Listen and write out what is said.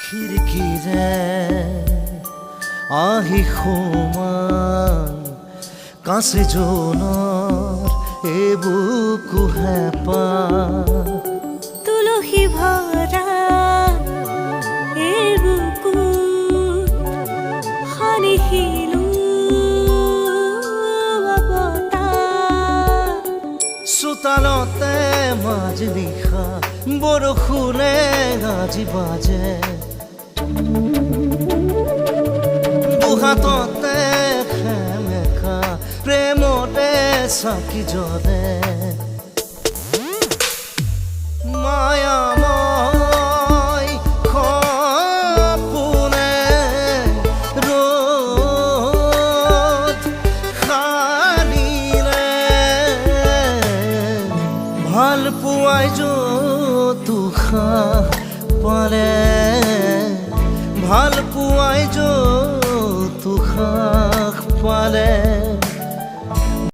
খিৰিকীৰে আহি সোমাই কাঁচিজনৰ এবুকু হেঁপাহ তুলসী ভৰা এবুকু সানিহিলো চোতালতে মাজনিশা বৰষুণে গাজি বাজে দুহাততে সেমেকা প্ৰেমতে চাকি জ্বলে মায়াময় সপোনে ৰ'দ সানিলে ভাল পোৱাই জোতুষা পালে ভাল পোৱাই জোতুষা